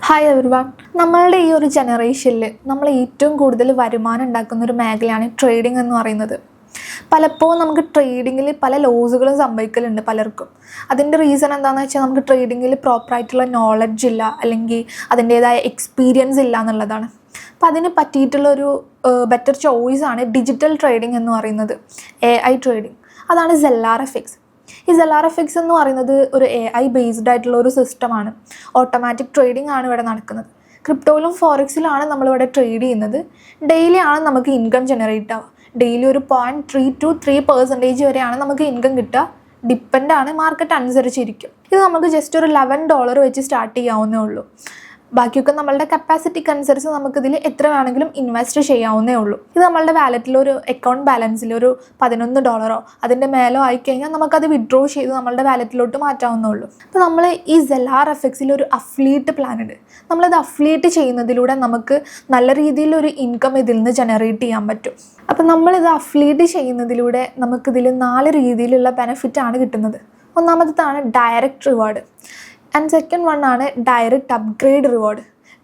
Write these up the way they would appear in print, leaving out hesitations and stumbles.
Hi everyone. നമ്മളുടെ ഈ ഒരു ജനറേഷനിൽ നമ്മൾ ഏറ്റവും കൂടുതൽ വരുമാനം ഉണ്ടാക്കുന്ന ഒരു മേഖലയാണ് ട്രേഡിംഗ് എന്ന് പറയുന്നത്. പലപ്പോഴും നമുക്ക് ട്രേഡിങ്ങിൽ പല ലോസുകളും സംഭവിക്കലുണ്ട് പലർക്കും. അതിൻ്റെ റീസൺ എന്താണെന്ന് വെച്ചാൽ നമുക്ക് ട്രേഡിങ്ങിൽ പ്രോപ്പറായിട്ടുള്ള നോളജ് ഇല്ല, അല്ലെങ്കിൽ അതിൻ്റേതായ എക്സ്പീരിയൻസ് ഇല്ല എന്നുള്ളതാണ്. അപ്പോൾ അതിന് പറ്റിയിട്ടുള്ളൊരു ബെറ്റർ ചോയ്സാണ് ഡിജിറ്റൽ ട്രേഡിംഗ് എന്ന് പറയുന്നത്, AI ട്രേഡിംഗ്. അതാണ് ZeLRFX. ഈ ZeLRFX എന്ന് പറയുന്നത് ഒരു AI ബേസ്ഡ് ആയിട്ടുള്ള ഒരു സിസ്റ്റമാണ്. ഓട്ടോമാറ്റിക് ട്രേഡിംഗ് ആണ് ഇവിടെ നടക്കുന്നത്. ക്രിപ്റ്റോയിലും ഫോറക്സിലാണ് നമ്മളിവിടെ ട്രേഡ് ചെയ്യുന്നത്. ഡെയിലി ആണ് നമുക്ക് ഇൻകം ജനറേറ്റ് ആവുക. ഡെയിലി ഒരു 0.3 to 3% വരെയാണ് നമുക്ക് ഇൻകം കിട്ടുക. ഡിപ്പെൻഡാണ്, മാർക്കറ്റ് അനുസരിച്ചിരിക്കും. ഇത് നമുക്ക് ജസ്റ്റ് ഒരു $11 വെച്ച് സ്റ്റാർട്ട് ചെയ്യാവുന്നേ ഉള്ളൂ. ബാക്കിയൊക്കെ നമ്മളുടെ കപ്പാസിറ്റിക്ക് അനുസരിച്ച് നമുക്കിതിൽ എത്ര വേണമെങ്കിലും ഇൻവെസ്റ്റ് ചെയ്യാവുന്നേ ഉള്ളൂ. ഇത് നമ്മളുടെ വാലറ്റിലൊരു അക്കൗണ്ട് ബാലൻസിൽ ഒരു $11 അതിൻ്റെ മേലോ ആയിക്കഴിഞ്ഞാൽ നമുക്കത് വിഡ്രോ ചെയ്ത് നമ്മളുടെ വാലറ്റിലോട്ട് മാറ്റാവുന്നേ ഉള്ളൂ. അപ്പോൾ നമ്മൾ ഈ ZeLRFXൽ ഒരു അഫിലിയേറ്റ് പ്ലാൻ ഉണ്ട്. നമ്മളത് അഫിലിയേറ്റ് ചെയ്യുന്നതിലൂടെ നമുക്ക് നല്ല രീതിയിലൊരു ഇൻകം ഇതിൽ നിന്ന് ജനറേറ്റ് ചെയ്യാൻ പറ്റും. അപ്പോൾ നമ്മളിത് അഫിലിയേറ്റ് ചെയ്യുന്നതിലൂടെ നമുക്കിതിൽ 4 രീതിയിലുള്ള ബെനിഫിറ്റാണ് കിട്ടുന്നത്. ഒന്നാമതാണ് direct reward, and second one ആണ് direct upgrade reward,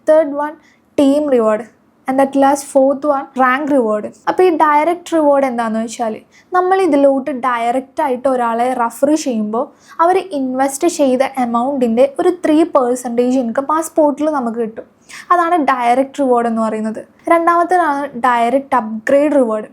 third one team reward, and at last fourth one rank reward. അപ്പോൾ ഈ ഡയറക്റ്റ് റിവാർഡ് എന്താണെന്ന് വെച്ചാൽ നമ്മൾ ഇതിലോട്ട് ഡയറക്റ്റായിട്ട് ഒരാളെ റെഫർ ചെയ്യുമ്പോൾ അവർ ഇൻവെസ്റ്റ് ചെയ്ത എമൗണ്ടിൻ്റെ ഒരു 3% ഇൻകം ആ സ്പോട്ടിൽ നമുക്ക് കിട്ടും. അതാണ് ഡയറക്റ്റ് റിവാർഡ് എന്ന് പറയുന്നത്. രണ്ടാമത്തേതാണ് ഡയറക്റ്റ് അപ്ഗ്രേഡ് റിവാർഡ്.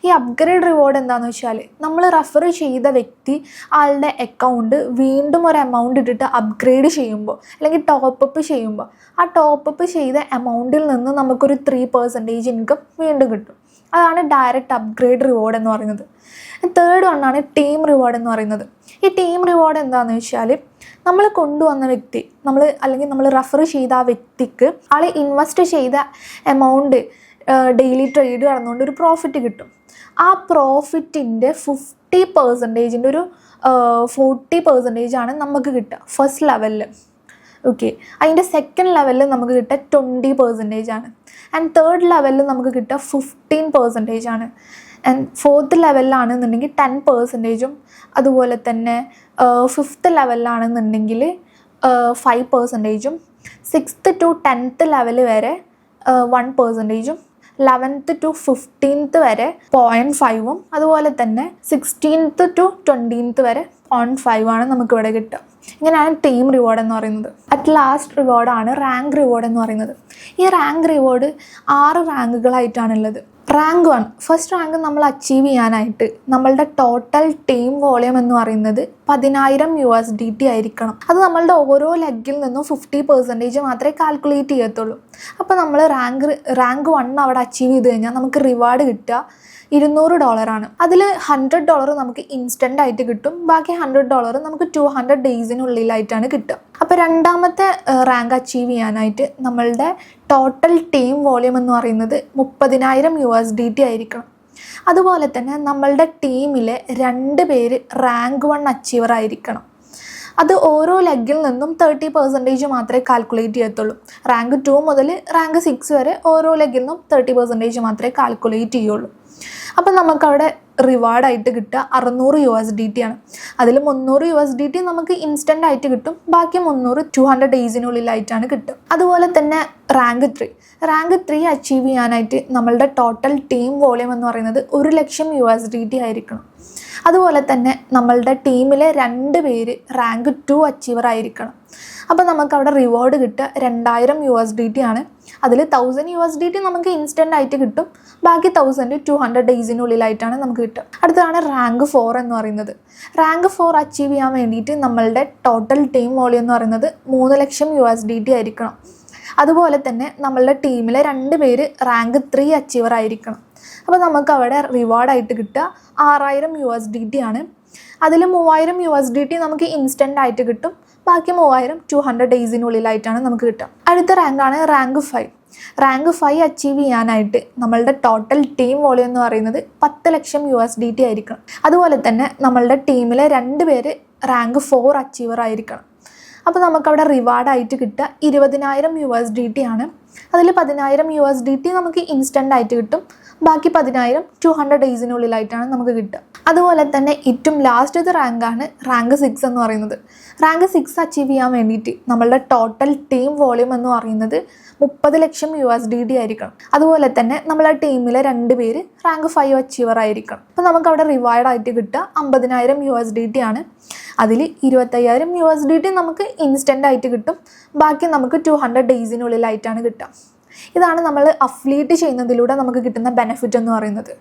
ഈ അപ്ഗ്രേഡ് റിവാർഡ് എന്താണെന്ന് വെച്ചാൽ നമ്മൾ റെഫർ ചെയ്ത വ്യക്തി ആളുടെ അക്കൗണ്ട് വീണ്ടും ഒരു എമൗണ്ട് ഇട്ടിട്ട് അപ്ഗ്രേഡ് ചെയ്യുമ്പോൾ അല്ലെങ്കിൽ ടോപ്പപ്പ് ചെയ്യുമ്പോൾ ആ ടോപ്പപ്പ് ചെയ്ത എമൗണ്ടിൽ നിന്ന് നമുക്കൊരു 3% ഇൻകം വീണ്ടും കിട്ടും. അതാണ് ഡയറക്റ്റ് അപ്ഗ്രേഡ് റിവാർഡ് എന്ന് പറയുന്നത്. തേർഡ് വണ്ണാണ് ടീം റിവാർഡ് എന്ന് പറയുന്നത്. ഈ ടീം റിവാർഡ് എന്താണെന്ന് വെച്ചാൽ നമ്മൾ കൊണ്ടുവന്ന വ്യക്തി നമ്മൾ റെഫർ ചെയ്ത ആ വ്യക്തിക്ക് ആൾ ഇൻവെസ്റ്റ് ചെയ്ത എമൗണ്ട് ഡെയിലി ട്രേഡ് നടന്നുകൊണ്ട് ഒരു പ്രോഫിറ്റ് കിട്ടും. ആ പ്രോഫിറ്റിൻ്റെ 50% ഒരു 40% ആണ് നമുക്ക് കിട്ടുക ഫസ്റ്റ് ലെവലിൽ. ഓക്കെ, അതിൻ്റെ സെക്കൻഡ് ലെവലിൽ നമുക്ക് കിട്ടുക 20% ആണ്. ആൻഡ് തേർഡ് ലെവലിൽ നമുക്ക് കിട്ടുക 15% ആണ്. ആൻഡ് ഫോർത്ത് ലെവലിലാണെന്നുണ്ടെങ്കിൽ 10%, അതുപോലെ തന്നെ fifth ലെവലിലാണെന്നുണ്ടെങ്കിൽ 5%, 6th to 10th level വരെ 1%, 11th to 15th വരെ 0.5, അതുപോലെ തന്നെ 16th to 20th വരെ 0.5 ആണ് നമുക്കിവിടെ കിട്ടുക. ഇങ്ങനെയാണ് ടീം റിവാർഡ് എന്ന് പറയുന്നത്. അറ്റ് ലാസ്റ്റ് റിവാർഡാണ് റാങ്ക് റിവാർഡ് എന്ന് പറയുന്നത്. ഈ റാങ്ക് റിവാർഡ് 6 റാങ്കുകളായിട്ടാണുള്ളത്. റാങ്ക് 1, ഫസ്റ്റ് റാങ്ക് നമ്മൾ അച്ചീവ് ചെയ്യാനായിട്ട് നമ്മളുടെ ടോട്ടൽ ടീം വോളിയം എന്ന് പറയുന്നത് 10,000 USDT ആയിരിക്കണം. അത് നമ്മളുടെ ഓരോ ലെഗിൽ നിന്നും 50% മാത്രമേ കാൽക്കുലേറ്റ് ചെയ്യത്തുള്ളൂ. അപ്പോൾ നമ്മൾ റാങ്ക് 1 അവിടെ അച്ചീവ് ചെയ്ത് കഴിഞ്ഞാൽ നമുക്ക് റിവാർഡ് കിട്ടുക $200 ആണ്. അതിൽ $100 നമുക്ക് ഇൻസ്റ്റൻ്റ് ആയിട്ട് കിട്ടും. ബാക്കി $100 നമുക്ക് 200 ഡേയ്സിനുള്ളിലായിട്ടാണ് കിട്ടുക. അപ്പോൾ രണ്ടാമത്തെ റാങ്ക് അച്ചീവ് ചെയ്യാനായിട്ട് നമ്മളുടെ ടോട്ടൽ ടീം വോളിയം എന്ന് പറയുന്നത് 30,000 USDT ആയിരിക്കണം. അതുപോലെ തന്നെ നമ്മളുടെ ടീമിലെ 2 പേര് റാങ്ക് 1 അച്ചീവർ ആയിരിക്കണം. അത് ഓരോ ലെഗിൽ നിന്നും 30% മാത്രമേ കാൽക്കുലേറ്റ് ചെയ്യത്തുള്ളൂ. റാങ്ക് 2 മുതൽ റാങ്ക് 6 വരെ ഓരോ ലെഗിൽ നിന്നും 30% മാത്രമേ കാൽക്കുലേറ്റ് ചെയ്യുള്ളൂ. അപ്പം നമുക്കവിടെ റിവാർഡായിട്ട് കിട്ടുക 600 USDT ആണ്. അതിൽ 300 USDT നമുക്ക് ഇൻസ്റ്റൻ്റ് ആയിട്ട് കിട്ടും. ബാക്കി 300 200 ഡേയ്സിനുള്ളിലായിട്ടാണ് കിട്ടുക. അതുപോലെ തന്നെ റാങ്ക് 3 അച്ചീവ് ചെയ്യാനായിട്ട് നമ്മളുടെ ടോട്ടൽ ടീം വോളിയം എന്ന് പറയുന്നത് 1,00,000 USDT ആയിരിക്കണം. അതുപോലെ തന്നെ നമ്മളുടെ ടീമിലെ 2 പേര് റാങ്ക് 2 അച്ചീവർ ആയിരിക്കണം. അപ്പോൾ നമുക്കവിടെ റിവാർഡ് കിട്ടുക 2,000 USDT ആണ്. അതിൽ 1,000 USDT നമുക്ക് ഇൻസ്റ്റൻ്റ് ആയിട്ട് കിട്ടും. ബാക്കി 1,000 200 ഡേയ്സിനുള്ളിലായിട്ടാണ് നമുക്ക് കിട്ടുക. അടുത്തതാണ് റാങ്ക് 4 എന്ന് പറയുന്നത്. റാങ്ക് 4 അച്ചീവ് ചെയ്യാൻ വേണ്ടിയിട്ട് നമ്മളുടെ ടോട്ടൽ ടീം വോളിയം എന്ന് പറയുന്നത് 3,00,000 USDT ആയിരിക്കണം. അതുപോലെ തന്നെ നമ്മളുടെ ടീമിലെ 2 പേര് റാങ്ക് 3 അച്ചീവർ ആയിരിക്കണം. അപ്പോൾ നമുക്ക് അവിടെ റിവാർഡായിട്ട് കിട്ടുക 6,000 USDT ആണ്. അതിൽ 3,000 USDT നമുക്ക് ഇൻസ്റ്റൻ്റ് ആയിട്ട് കിട്ടും. ബാക്കി 3,000 200 ഡേയ്സിനുള്ളിലായിട്ടാണ് നമുക്ക് കിട്ടുക. അടുത്ത റാങ്കാണ് റാങ്ക് 5. റാങ്ക് 5 അച്ചീവ് ചെയ്യാനായിട്ട് നമ്മളുടെ ടോട്ടൽ ടീം വോളിയം എന്ന് പറയുന്നത് 10,00,000 USDT ആയിരിക്കണം. അതുപോലെ തന്നെ നമ്മളുടെ ടീമിലെ 2 പേര് റാങ്ക് 4 അച്ചീവർ ആയിരിക്കണം. അപ്പോൾ നമുക്കവിടെ റിവാർഡായിട്ട് കിട്ടുക 20,000 USDT ആണ്. അതിൽ 10,000 USDT നമുക്ക് ഇൻസ്റ്റൻ്റ് ആയിട്ട് കിട്ടും. ബാക്കി 10,000 200 ഡേയ്സിനുള്ളിലായിട്ടാണ് നമുക്ക് കിട്ടുക. അതുപോലെ തന്നെ ഏറ്റവും ലാസ്റ്റത്തെ റാങ്കാണ് റാങ്ക് 6 എന്ന് പറയുന്നത്. റാങ്ക് 6 അച്ചീവ് ചെയ്യാൻ വേണ്ടിയിട്ട് നമ്മളുടെ ടോട്ടൽ ടീം വോളിയം എന്ന് പറയുന്നത് 30 ലക്ഷം USDT ആയിരിക്കണം. അതുപോലെ തന്നെ നമ്മളെ ടീമിലെ 2 പേര് റാങ്ക് 5 അച്ചീവർ ആയിരിക്കണം. അപ്പോൾ നമുക്ക് അവിടെ റിവാർഡ് ആയിട്ട് കിട്ടുക 50,000 USDT ആണ്. അതിൽ 25,000 USDT നമുക്ക് ഇൻസ്റ്റൻ്റ് ആയിട്ട് കിട്ടും. ബാക്കി നമുക്ക് 200 ഡേയ്സിനുള്ളിലായിട്ടാണ് കിട്ടുക. ഇതാണ് നമ്മൾ അഫിലിയേറ്റ് ചെയ്യുന്നതിലൂടെ നമുക്ക് കിട്ടുന്ന ബെനിഫിറ്റ് എന്ന് പറയുന്നത്.